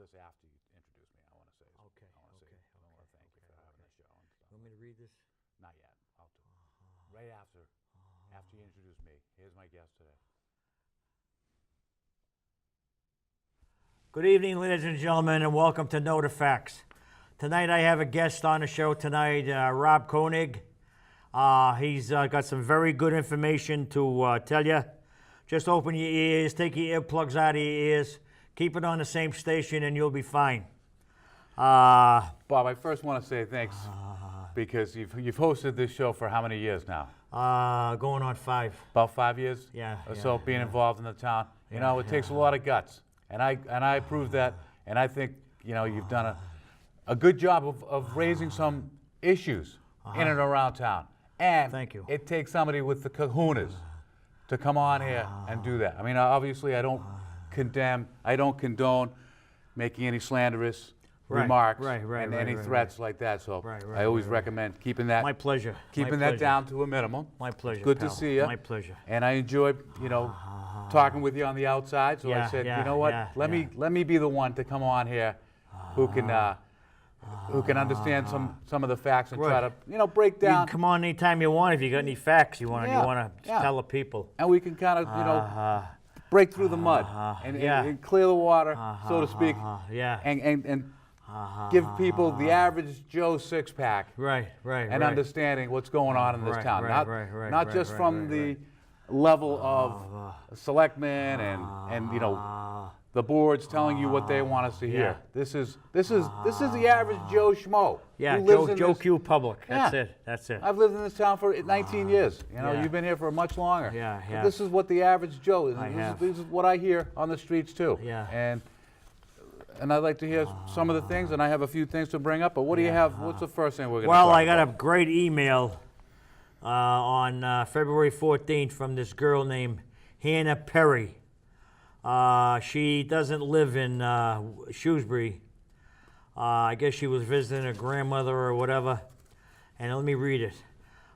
this after you introduce me. I want to say. Okay, I want to okay, say. I want to thank you for having the show. And stuff. You want me to read this? Not yet. I'll do it. Right after you introduce me. Here's my guest today. Good evening, ladies and gentlemen, and welcome to Know the Facts. Tonight I have a guest on the show tonight, Rob Koenig. He's got some very good information to tell you. Just open your ears, take your earplugs out of your ears, keep it on the same station, and you'll be fine. Bob, I first want to say thanks because you've hosted this show for how many years now? Going on 5. About 5 years? Yeah. Or so being involved in the town. You know, it takes a lot of guts. And I approve that, and I think, you know, you've done a good job of raising some issues in and around town. And thank you. It takes somebody with the kahunas to come on here and do that. I mean, obviously, I don't condone making any slanderous remarks and any threats like that. So I always recommend keeping that. My pleasure. Keeping that down to a minimum. My pleasure. Good to see you. My pleasure. And I enjoyed, you know, talking with you on the outside. So I said, you know what? Let me be the one to come on here, who can understand some of the facts and try to, you know, break down. You can come on anytime you want if you got any facts you want to tell the people. And we can kind of, you know, break through the mud and clear the water, so to speak. And give people the average Joe six-pack. And understanding what's going on in this town. Not just from the level of selectmen and you know, the boards telling you what they want us to hear. This is the average Joe Schmo. Yeah, Joe Q public. That's it. I've lived in this town for 19 years. You know, you've been here for much longer. But this is what the average Joe is. This is what I hear on the streets too. And I'd like to hear some of the things, and I have a few things to bring up. But what do you have? What's the first thing we're going to talk about? Well, I got a great email on February 14th from this girl named Hannah Perry. She doesn't live in Shrewsbury. I guess she was visiting her grandmother or whatever. And let me read it.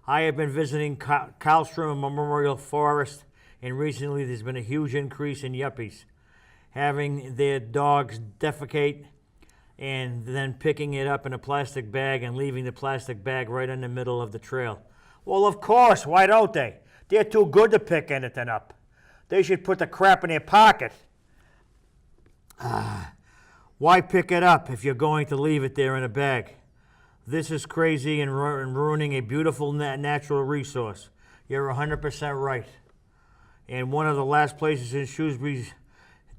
I have been visiting Carlstrom Memorial Forest, and recently there's been a huge increase in yuppies having their dogs defecate and then picking it up in a plastic bag and leaving the plastic bag right in the middle of the trail. Well, of course, why don't they? They're too good to pick anything up. They should put the crap in their pocket. Why pick it up if you're going to leave it there in a bag? This is crazy and ruining a beautiful natural resource. You're 100% right. And one of the last places in Shrewsbury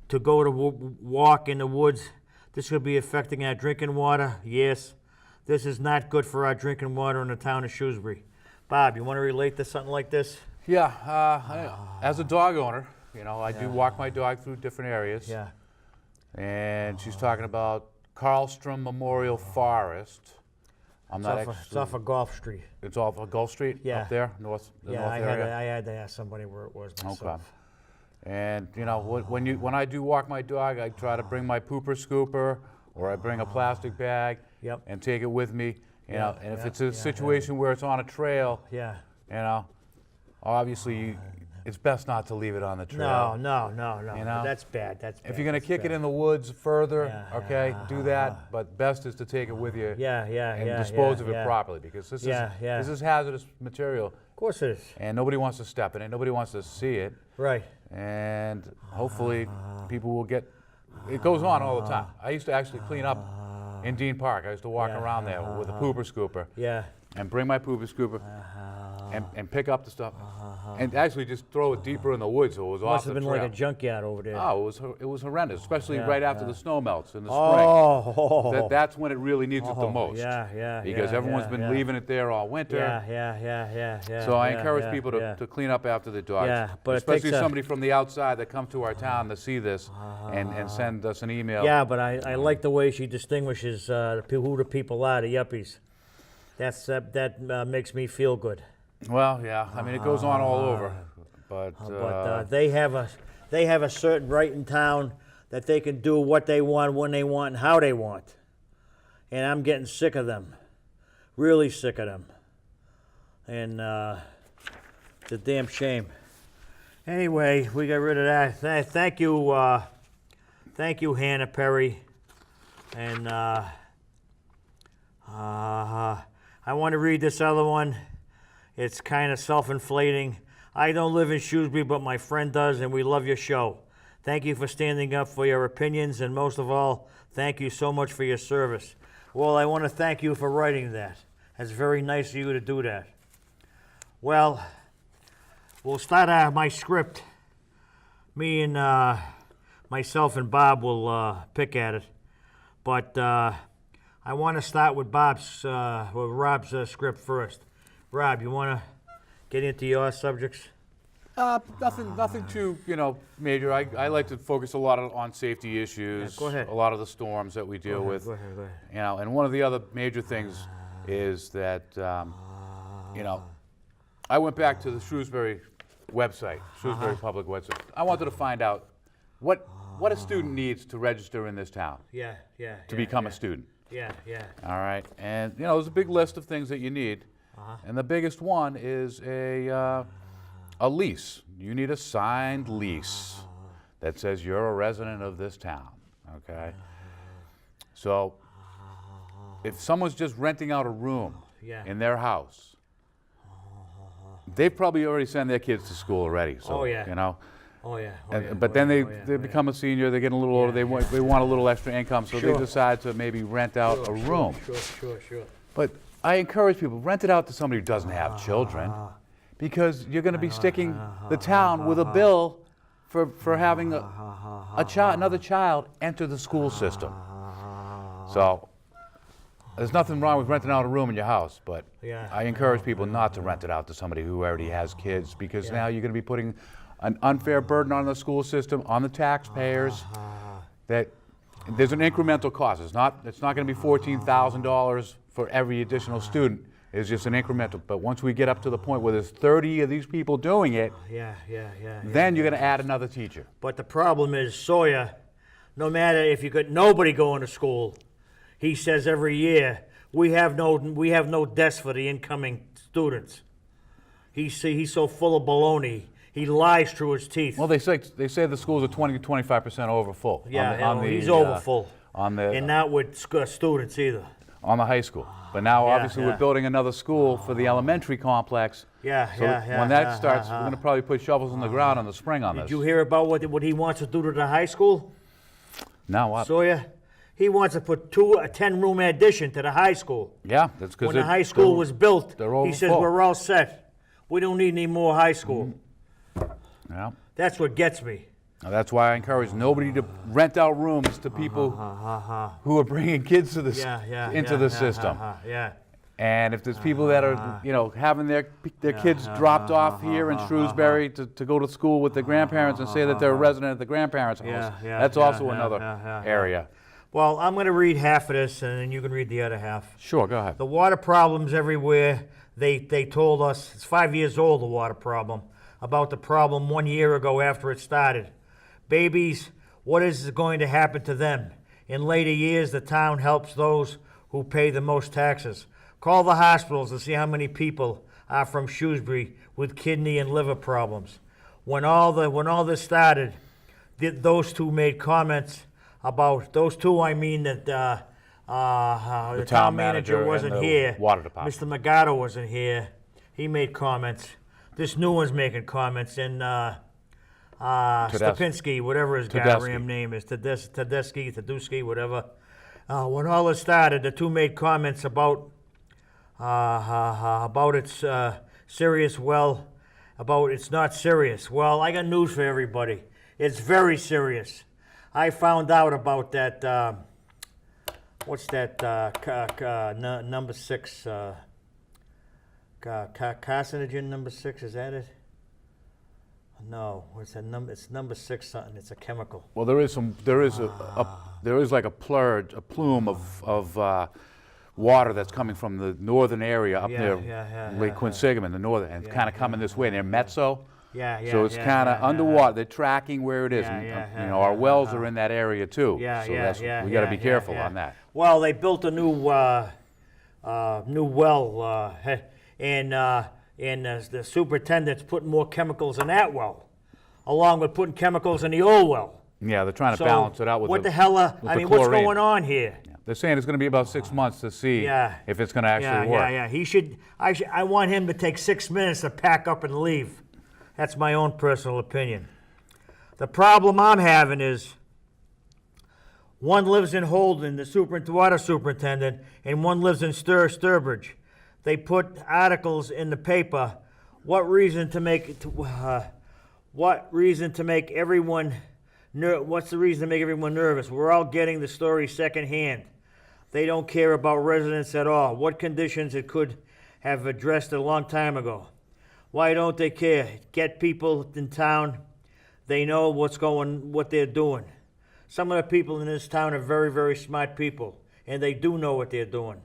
to go to walk in the woods, this could be affecting our drinking water. Yes, this is not good for our drinking water in the town of Shrewsbury. Bob, you want to relate to something like this? Yeah, as a dog owner, you know, I do walk my dog through different areas. And she's talking about Carlstrom Memorial Forest. It's off of Gulf Street. It's off of Gulf Street up there, north area? I had to ask somebody where it was myself. Okay. And, you know, when I do walk my dog, I try to bring my pooper scooper, or I bring a plastic bag and take it with me. You know, and if it's a situation where it's on a trail, you know, obviously it's best not to leave it on the trail. No. You know? That's bad. If you're going to kick it in the woods further, do that. But best is to take it with you and dispose of it properly, because this is hazardous material. Of course it is. And nobody wants to step in it. Nobody wants to see it. Right. And hopefully people will get, it goes on all the time. I used to actually clean up in Dean Park. I used to walk around there with a pooper scooper. And bring my pooper scooper and pick up the stuff. And actually just throw it deeper in the woods so it was off the trail. Must have been like a junkyard over there. Oh, it was horrendous, especially right after the snow melts in the spring. That's when it really needs it the most. Because everyone's been leaving it there all winter. So I encourage people to clean up after the dogs. But especially somebody from the outside that come to our town to see this and send us an email. Yeah, but I like the way she distinguishes who the people are, the yuppies. That makes me feel good. Well, yeah. I mean, it goes on all over, but they have a certain right in town that they can do what they want, when they want, and how they want. And I'm getting sick of them, really sick of them. And it's a damn shame. Anyway, we got rid of that. Thank you, Hannah Perry. And I want to read this other one. It's kind of self-inflating. I don't live in Shrewsbury, but my friend does, and we love your show. Thank you for standing up for your opinions, and most of all, thank you so much for your service. Well, I want to thank you for writing that. That's very nice of you to do that. Well, we'll start my script. Me and myself and Bob will pick at it. But I want to start with Rob's script first. Rob, you want to get into your subjects? Nothing too, major. I like to focus a lot on safety issues. Yeah, go ahead. A lot of the storms that we deal with. Go ahead. And one of the other major things is that, I went back to the Shrewsbury website, Shrewsbury Public website. I wanted to find out what a student needs to register in this town. To become a student. Yeah. All right, and there's a big list of things that you need, and the biggest one is a lease. You need a signed lease that says you're a resident of this town. Okay. So, if someone's just renting out a room in their house, they've probably already sent their kids to school already. So, But then they become a senior, they get a little older, they want a little extra income, so they decide to maybe rent out a room. Sure. But I encourage people, rent it out to somebody who doesn't have children, because you're going to be sticking the town with a bill for having another child enter the school system. So there's nothing wrong with renting out a room in your house, but I encourage people not to rent it out to somebody who already has kids, because now you're going to be putting an unfair burden on the school system, on the taxpayers, that there's an incremental cost. It's not going to be $14,000 for every additional student. It's just an incremental. But once we get up to the point where there's 30 of these people doing it, then you're going to add another teacher. But the problem is, Sawyer, no matter if you got nobody going to school, he says every year, we have no desks for the incoming students. He's so full of baloney. He lies through his teeth. Well, they say the schools are 20 to 25% over full. He's over full. And not with students either. On the high school. But now, obviously, we're building another school for the elementary complex. When that starts, we're going to probably put shovels in the ground in the spring on this. Did you hear about what he wants to do to the high school? Now what? Sawyer, he wants to put a 10-room addition to the high school. Yeah, that's because when the high school was built, he says, full. we're all set. We don't need any more high school. Yeah. That's what gets me. Now, that's why I encourage nobody to rent out rooms to people who are bringing kids to into the system. And if there's people that are, having their kids dropped off here in Shrewsbury to go to school with their grandparents and say that they're a resident of the grandparents' house, that's also another area. Well, I'm going to read half of this, and then you can read the other half. Sure, go ahead. The water problems everywhere. They told us, it's 5 years old, the water problem, about the problem 1 year ago after it started. Babies, what is going to happen to them? In later years, the town helps those who pay the most taxes. Call the hospitals to see how many people are from Shrewsbury with kidney and liver problems. When all this started, those two made comments about, those two, I mean that the town manager wasn't here. Water department. Mr. Magato wasn't here. He made comments. This new one's making comments, and Stepinski, whatever his goddamn name is, Tedeschi, whatever. When all this started, the two made comments about its serious. Well, about it's not serious. Well, I got news for everybody. It's very serious. I found out about that. What's that? Number 6. Carcinogen number 6. Is that it? No, what's that number? It's number 6 something. It's a chemical. Well, there is like a plume of water that's coming from the northern area up near Lake Quinsigamon, the northern, and it's kind of coming this way near Mezzo. So it's kind of underwater. They're tracking where it is. Our wells are in that area too. We got to be careful on that. Well, they built a new well, and the superintendent's putting more chemicals in that well, along with putting chemicals in the old well. Yeah, they're trying to balance it out with what the hell? I mean, what's going on here? Yeah. They're saying it's going to be about 6 months to see if it's going to actually work. Yeah. He should. I want him to take 6 minutes to pack up and leave. That's my own personal opinion. The problem I'm having is one lives in Holden, the water superintendent, and one lives in Sturbridge. They put articles in the paper. What's the reason to make everyone nervous? We're all getting the story secondhand. They don't care about residents at all. What conditions it could have addressed a long time ago. Why don't they care? Get people in town. They know what they're doing. Some of the people in this town are very, very smart people, and they do know what they're doing.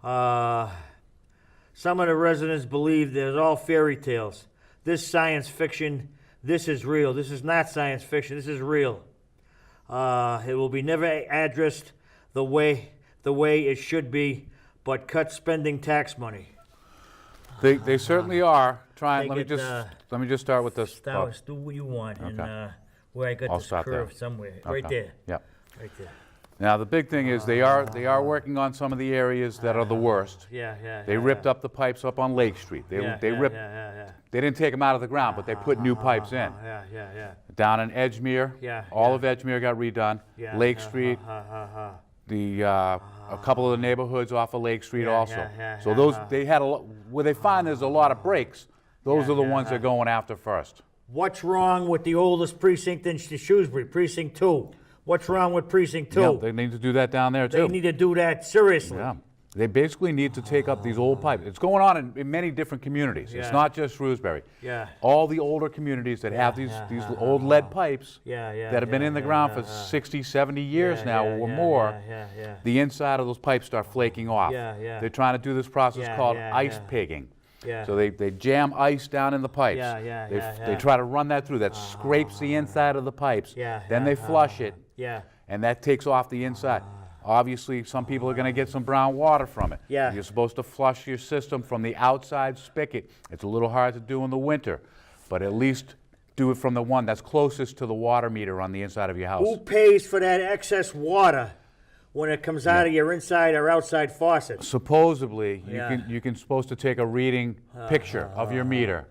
Some of the residents believe there's all fairy tales. This science fiction, this is real. This is not science fiction, this is real. It will be never addressed the way it should be, but cut spending tax money. They certainly are trying. Let me just start with this. Do what you want, and where I got this curve somewhere, right there. Yep. Right there. Now the big thing is they are working on some of the areas that are the worst. They ripped up the pipes up on Lake Street. They ripped. They didn't take them out of the ground, but they put new pipes in. Down in Edgemere, all of Edgemere got redone. Lake Street, a couple of the neighborhoods off of Lake Street also. So those they had where they find there's a lot of breaks. Those are the ones they're going after first. What's wrong with the oldest precinct in Shrewsbury, Precinct 2? What's wrong with Precinct 2? Yeah, they need to do that down there too. They need to do that seriously. Yeah. They basically need to take up these old pipes. It's going on in many different communities. It's not just Shrewsbury. All the older communities that have these old lead pipes that have been in the ground for 60, 70 years now or more, the inside of those pipes start flaking off. They're trying to do this process called ice pigging. So they jam ice down in the pipes. They try to run that through. That scrapes the inside of the pipes. Then they flush it, and that takes off the inside. Obviously, some people are going to get some brown water from it. You're supposed to flush your system from the outside spigot. It's a little hard to do in the winter, but at least do it from the one that's closest to the water meter on the inside of your house. Who pays for that excess water when it comes out of your inside or outside faucet? Supposedly, you can supposed to take a reading picture of your meter,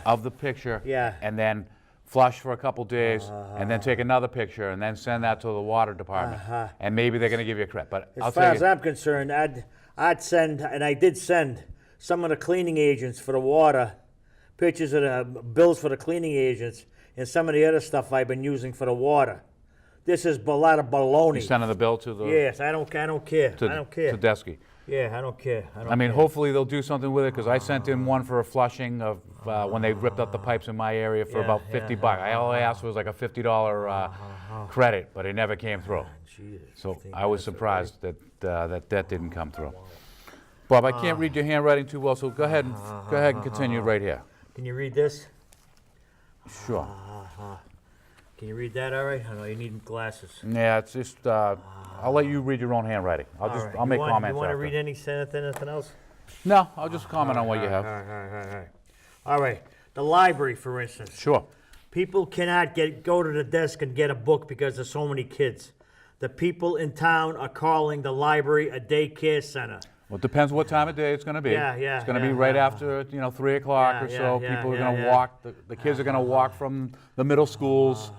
of the picture, and then flush for a couple days, and then take another picture, and then send that to the water department, and maybe they're going to give you a credit. But as far as I'm concerned, I'd send, and I did send some of the cleaning agents for the water, pictures of the bills for the cleaning agents, and some of the other stuff I've been using for the water. This is a lot of baloney. You sending the bill to the? Yes, I don't care. I don't care. To Desky. Yeah, I don't care. I mean, hopefully they'll do something with it, because I sent in one for a flushing of when they ripped up the pipes in my area for about $50. All I asked was like a $50 credit, but it never came through. So I was surprised that that didn't come through. Bob, I can't read your handwriting too well, so go ahead and continue right here. Can you read this? Sure. Can you read that all right? I know you need glasses. Yeah, it's just, I'll let you read your own handwriting. I'll make comments. You want to after. read anything else? No, I'll just comment on what you have. All right. The library, for instance. Sure. People cannot go to the desk and get a book because there's so many kids. The people in town are calling the library a daycare center. Well, it depends what time of day it's going to be. It's going to be right after 3 o'clock or so. People are going to walk. The kids are going to walk from the middle schools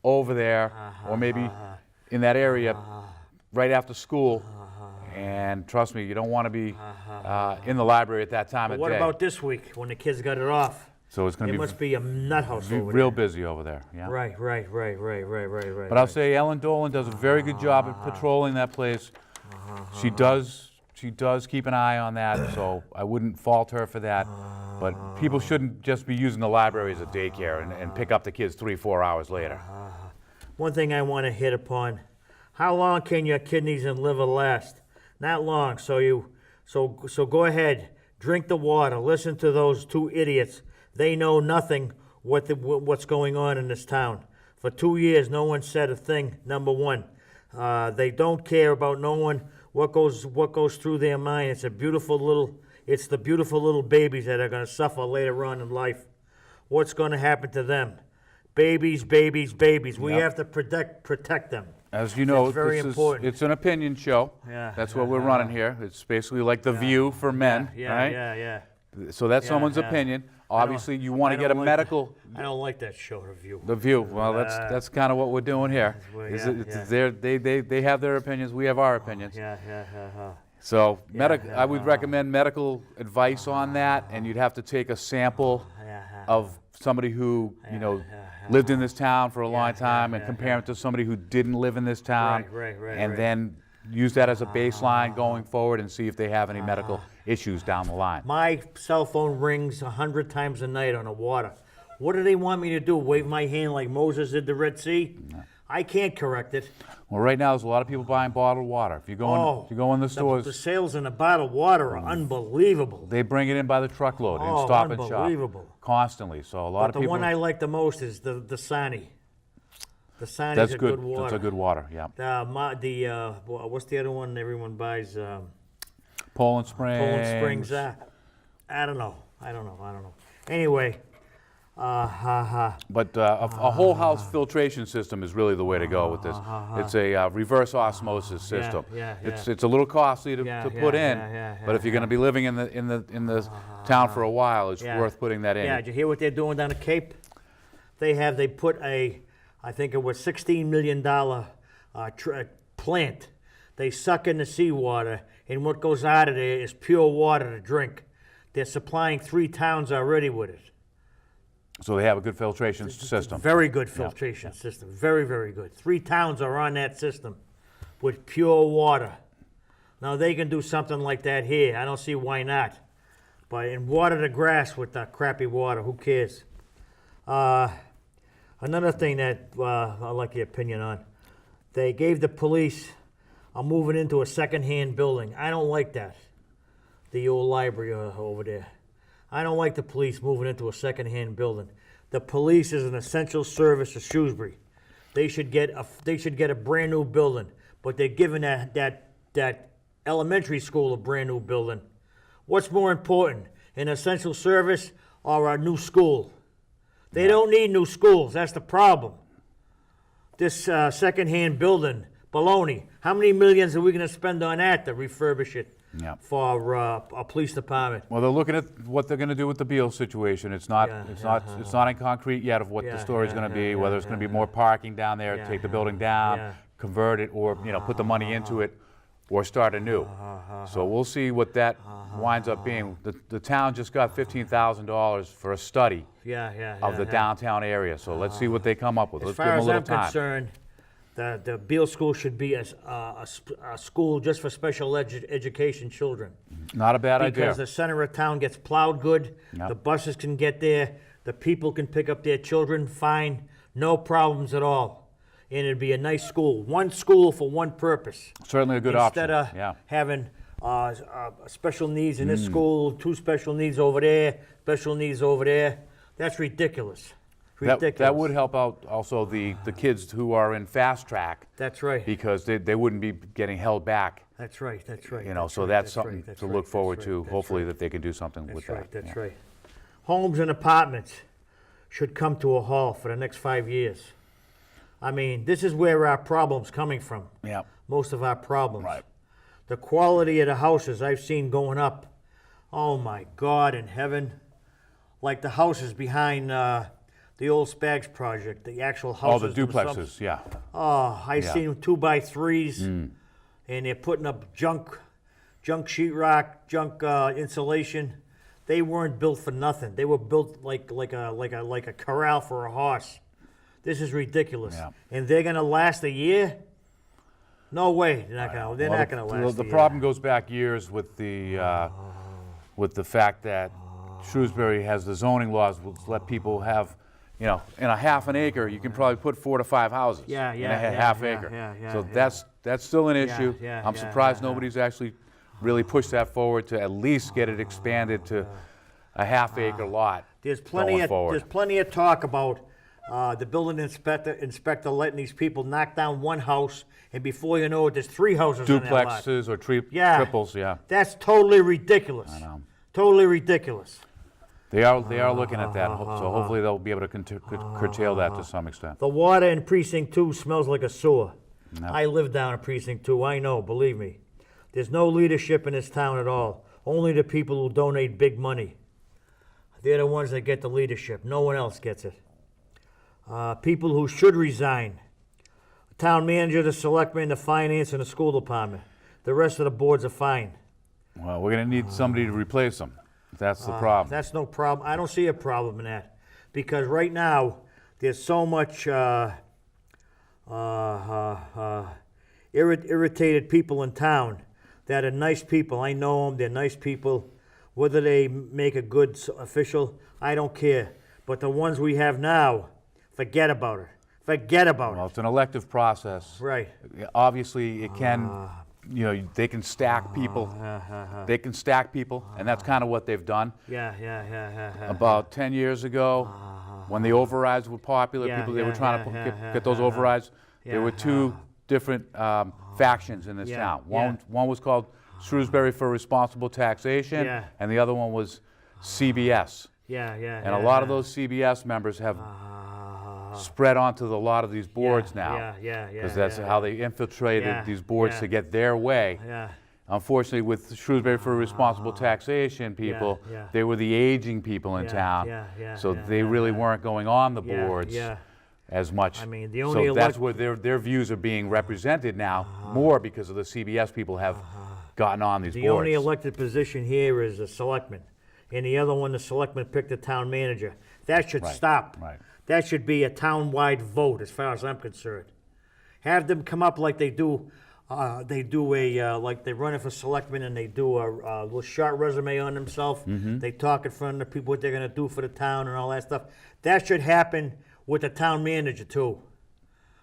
over there, or maybe in that area right after school. And trust me, you don't want to be in the library at that time of day. What about this week when the kids got it off? So it's going to be. It must be a nut house over real there. busy over there. Yeah. Right. But I'll say Ellen Dolan does a very good job at patrolling that place. She does keep an eye on that, so I wouldn't fault her for that. But people shouldn't just be using the library as a daycare and pick up the kids 3-4 hours later. One thing I want to hit upon: how long can your kidneys and liver last? Not long. So go ahead, drink the water. Listen to those two idiots. They know nothing what's going on in this town. For 2 years, no one said a thing. Number one, they don't care about no one. What goes through their mind? It's the beautiful little babies that are going to suffer later on in life. What's going to happen to them? Babies. We have to protect them. As you know, It's very important. it's an opinion show. Yeah. That's what we're running here. It's basically like The View for men, Yeah, right? yeah. So that's Yeah, someone's yeah. opinion. Obviously, you want to I get a don't like medical. I don't like that show review. The View. Well, that's kind of what we're doing here. They have their opinions. We have our opinions. Yeah. So I would recommend medical advice on that, and you'd have to take a sample of somebody who lived in this town for a long time and compare it to somebody who didn't live in this town, and then use that as a baseline going forward and see if they have any medical issues down the line. My cell phone rings 100 times a night on the water. What do they want me to do? Wave my hand like Moses did the Red Sea? No. I can't correct it. Well, right now there's a lot of people buying bottled water. If you go in the stores, the sales in the bottled water are unbelievable. they bring it in by the truckload and Stop and Shop constantly. So a lot of people. The one I like the most is the Dasani. The Dasani's a good water. That's a good water. Yeah. What's the other one everyone buys? Poland Springs. Poland Springs. I don't know. Anyway. But a whole house filtration system is really the way to go with this. It's a reverse osmosis system. It's a little costly to put in, but if you're going to be living in the town for a while, it's worth putting that in. Yeah, did you hear what they're doing down the Cape? They put I think it was $16 million plant. They suck in the seawater, and what goes out of there is pure water to drink. They're supplying 3 towns already with it. So they have a good filtration system. Very good filtration system. Very, very good. 3 towns are on that system with pure water. Now they can do something like that here. I don't see why not. But and water the grass with that crappy water. Who cares? Another thing that I'd like your opinion on. They gave the police moving into a second-hand building. I don't like that. The old library over there. I don't like the police moving into a second-hand building. The police is an essential service to Shrewsbury. They should get a brand new building, but they're giving that elementary school a brand new building. What's more important, an essential service or a new school? They don't need new schools. That's the problem. This second-hand building, baloney. How many millions are we going to spend on that to refurbish it? For a police department. Well, they're looking at what they're going to do with the Beale situation. It's not in concrete yet of what the story's going to be. Whether it's going to be more parking down there, take the building down, convert it, or put the money into it, or start anew. So we'll see what that winds up being. The town just got $15,000 for a study of the downtown area. So let's see what they come up with. Let's give them a little time. As far as I'm concerned, the Beale School should be a school just for special education children. Not a bad idea. Because the center of town gets plowed good, the buses can get there, the people can pick up their children fine, no problems at all. And it'd be a nice school. One school for one purpose. Certainly a good option. Instead of having special needs in this school, 2 special needs over there, special needs over there. That's ridiculous. That would help out also the kids who are in fast track. That's right. Because they wouldn't be getting held back. That's right. That's something to look forward to. Hopefully that they can do something with that. That's right. Homes and apartments should come to a halt for the next 5 years. I mean, this is where our problem's coming from. Yeah. Most of our problems. Right. The quality of the houses I've seen going up. Oh my God in heaven. Like the houses behind the old Spags project, the actual houses. Oh, the duplexes, I've seen 2x3s, and they're putting up junk sheetrock, junk insulation. They weren't built for nothing. They were built like a corral for a horse. This is ridiculous. Yeah. And they're gonna last a year? No way. They're not gonna last. The problem goes back years with the fact that Shrewsbury has the zoning laws which let people have. In a half an acre, you can probably put 4 to 5 houses in a half acre. So that's still an issue. I'm surprised nobody's actually really pushed that forward to at least get it expanded to a half acre lot. There's plenty of talk about the building inspector letting these people knock down one house, and before you know it, there's 3 houses on that lot. Duplexes or triples, That's totally ridiculous. I know. Totally ridiculous. They are looking at that, so hopefully they'll be able to curtail that to some extent. The water in Precinct 2 smells like a sewer. No. I live down in Precinct 2, I know, believe me. There's no leadership in this town at all. Only the people who donate big money. They're the ones that get the leadership. No one else gets it. People who should resign. Town manager, the selectman, the finance, and the school department. The rest of the boards are fine. Well, we're going to need somebody to replace them. That's the problem. That's no problem. I don't see a problem in that. Because right now, there's so much irritated people in town that are nice people. I know them. They're nice people. Whether they make a good official, I don't care. But the ones we have now, forget about it. Forget about Well, it. it's an elective process. Right. Obviously, it can, they can stack people. They can stack people, and that's kind of what they've done. Yeah. About 10 years ago, when the overrides were popular, they were trying to get those overrides. There were two different factions in this town. One was called Shrewsbury for Responsible Taxation, and the other one was CBS. And a lot of those CBS members have spread onto a lot of these boards now, because that's how they infiltrated these boards to get their way. Unfortunately, with Shrewsbury for Responsible Taxation people, they were the aging people in town, so they really weren't going on the boards as much. I mean, the only so that's where their views are being represented now more because of the CBS people have gotten on these boards. The only elected position here is the selectman, and the other one, the selectman picked the town manager. That should stop. Right. That should be a town-wide vote, as far as I'm concerned. Have them come up like they do. Like they run it for selectmen, and they do a little short resume on themselves. They talk in front of the people what they're going to do for the town and all that stuff. That should happen with the town manager too.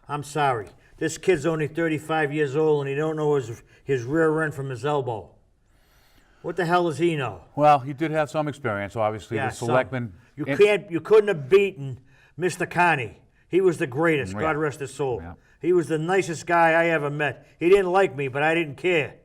I'm sorry. This kid's only 35 years old, and he don't know his rear end from his elbow. What the hell does he know? Well, he did have some experience, obviously. The selectmen. You couldn't have beaten Mr. Connie. He was the greatest. God rest his soul. Yeah. He was the nicest guy I ever met. He didn't like me, but I didn't care.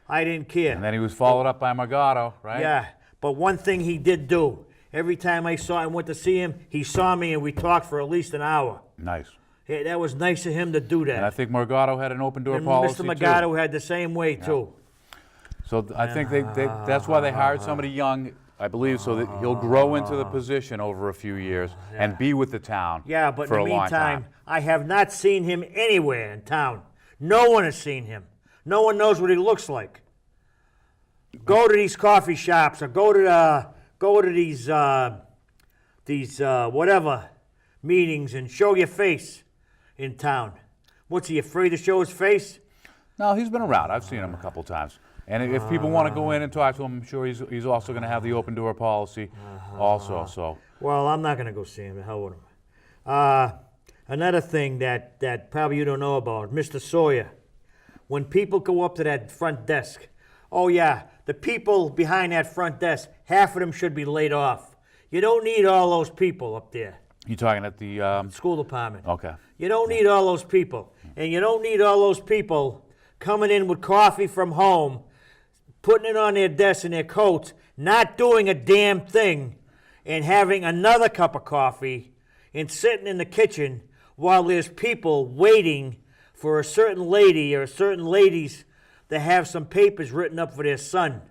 I didn't care. And then he was followed up by Margato, right? Yeah, but one thing he did do. Every time I went to see him, he saw me and we talked for at least an hour. Nice. Yeah, that was nice of him to do that. And I think Margato had an open door and policy Mr. Margato had the same way too. So I think that's why they hired somebody young, I believe, so that he'll grow into the position over a few years and be with the town Yeah, but for in the a long time. meantime, I have not seen him anywhere in town. No one has seen him. No one knows what he looks like. Go to these coffee shops or go to these whatever meetings and show your face in town. What's he afraid to show his face? No, he's been around. I've seen him a couple times. And if people want to go in and talk to him, I'm sure he's also going to have the open door policy also. So. Well, I'm not going to go see him. The hell with him. Another thing that probably you don't know about, Mr. Sawyer. When people go up to that front desk, oh yeah, the people behind that front desk, half of them should be laid off. You don't need all those people up there. You talking at the School department. Okay. You don't need all those people. And you don't need all those people coming in with coffee from home, putting it on their desks in their coats, not doing a damn thing, and having another cup of coffee and sitting in the kitchen while there's people waiting for a certain lady or certain ladies to have some papers written up for their son.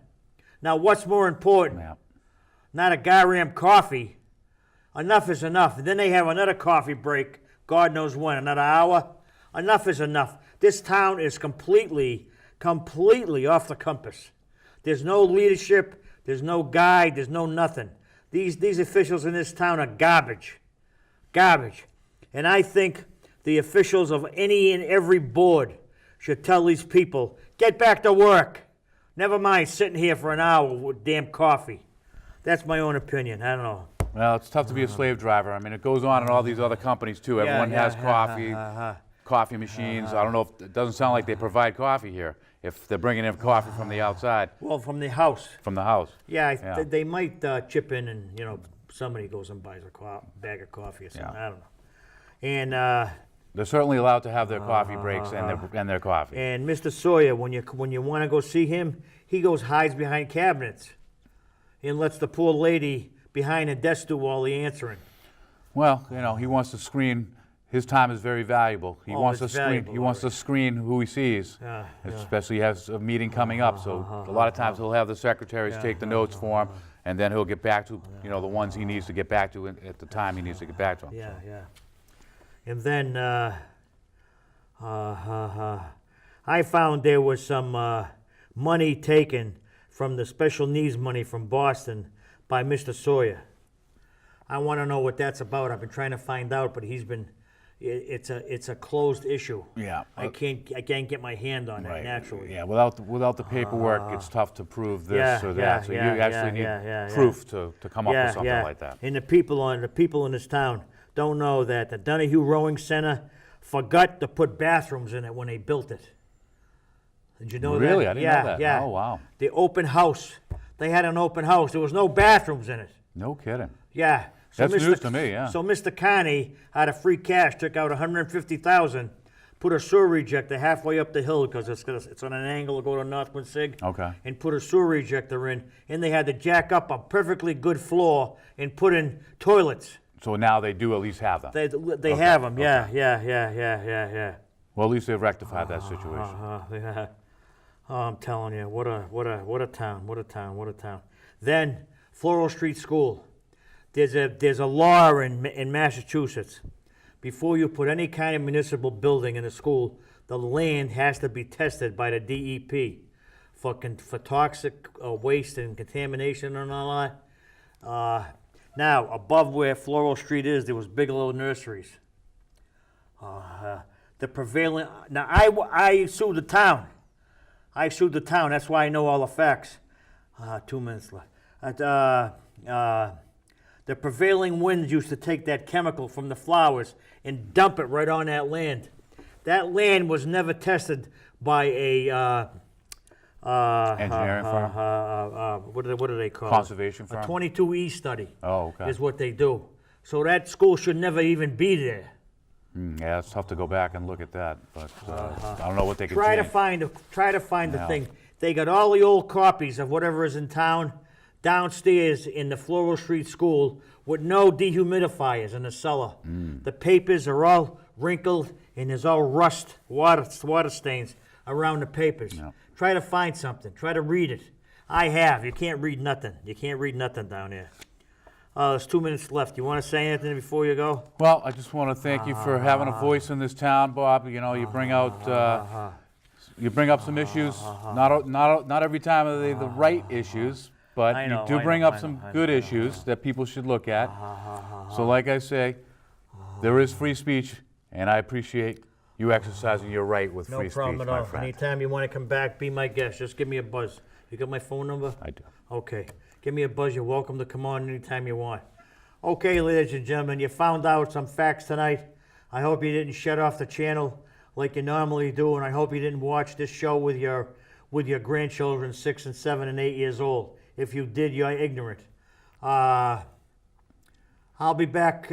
Now, what's more important? Yeah. Not a goddamn coffee. Enough is enough. And then they have another coffee break, God knows when, another hour. Enough is enough. This town is completely off the compass. There's no leadership, there's no guide, there's no nothing. These officials in this town are garbage. Garbage. And I think the officials of any and every board should tell these people, get back to work. Never mind sitting here for an hour with damn coffee. That's my own opinion. I don't know. Well, it's tough to be a slave driver. I mean, it goes on in all these other companies, too. Everyone has coffee, coffee machines. I don't know if it doesn't sound like they provide coffee here, if they're bringing in coffee from the outside. Well, from the house. From the house. Yeah, they might chip in and, somebody goes and buys a bag of coffee or something. I don't know. And they're certainly allowed to have their coffee breaks and their coffee. And Mr. Sawyer, when you want to go see him, he goes hides behind cabinets and lets the poor lady behind a desk do all the answering. Well, he wants to screen his time is very valuable. He Oh, wants it's to screen. valuable, He wants to screen who he sees. Yeah, yeah. Especially he has a meeting coming up, so a lot of times he'll have the secretaries take the notes for him, and then he'll get back to the ones he needs to get back to at the time he needs to get back to them. Yeah, yeah. And then I found there was some money taken from the special needs money from Boston by Mr. Sawyer. I want to know what that's about. I've been trying to find out, but it's a closed issue. Yeah. I can't get my hand on it naturally. Yeah, without the paperwork, it's tough to prove this Yeah, or that. yeah, So yeah, you actually yeah, need proof to come up with something like that. And the people in this town don't know that the Donahue Rowing Center forgot to put bathrooms in it when they built it. Did you know that? Really? I didn't know that. Yeah. Oh, wow. The open house. They had an open house. There was no bathrooms in it. No kidding. Yeah. So That's news to me, yeah. So Mr. Connie, out of free cash, took out $150,000, put a sewer rejector halfway up the hill because it's on an angle to go to Northwood Sig. Okay. And put a sewer rejector in, and they had to jack up a perfectly good floor and put in toilets. So now they do at least have them. They have them. Yeah. Well, at least they've rectified that situation. Yeah. Oh, I'm telling you, what a town. Then Floral Street School. There's a law in Massachusetts. Before you put any kind of municipal building in a school, the land has to be tested by the DEP for toxic waste and contamination and all that. Now, above where Floral Street is, there was Bigelow Nurseries. The prevailing. Now, I sued the town. That's why I know all the facts. 2 minutes left. The prevailing winds used to take that chemical from the flowers and dump it right on that land. That land was never tested by a Engineering firm? What do they call Conservation it? firm? A 22E study. Oh, okay. Is what they do. So that school should never even be there. Yeah, it's tough to go back and look at that, but I don't know what they can Try to change. find the Yeah. thing. They got all the old copies of whatever is in town downstairs in the Floral Street School with no dehumidifiers in the cellar. The papers are all wrinkled and there's all water stains around the papers. Yeah. Try to find something. Try to read it. I have. You can't read nothing. Down there. There's 2 minutes left. You want to say anything before you go? Well, I just want to thank you for having a voice in this town, Bob. You know, you bring out, you bring up some issues. Not every time are they the right issues, but you do bring up some good issues that people should look at. So, like I say, there is free speech, and I appreciate you exercising your right with free No problem speech, at my all. friend. Anytime you want to come back, be my guest. Just give me a buzz. You got my phone number? I do. Okay. Give me a buzz. You're welcome to come on anytime you want. Okay, ladies and gentlemen, you found out some facts tonight. I hope you didn't shut off the channel like you normally do, and I hope you didn't watch this show with your grandchildren 6 and 7 and 8 years old. If you did, you're ignorant. I'll be back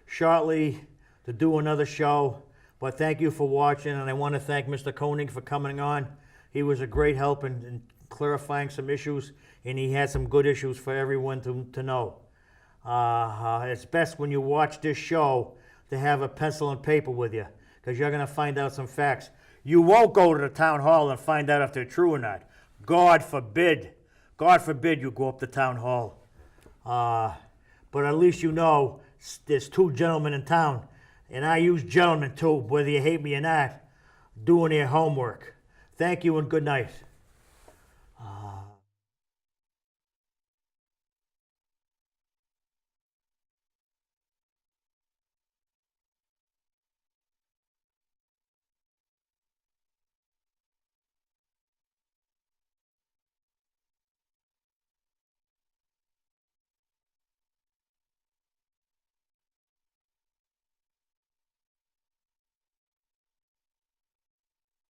shortly to do another show, but thank you for watching, and I want to thank Mr. Koenig for coming on. He was a great help in clarifying some issues, and he had some good issues for everyone to know. It's best when you watch this show to have a pencil and paper with you, because you're going to find out some facts. You won't go to the town hall and find out if they're true or not. God forbid. God forbid you go up to town hall. But at least you know there's 2 gentlemen in town, and I use gentlemen too, whether you hate me or not, doing their homework. Thank you and good night.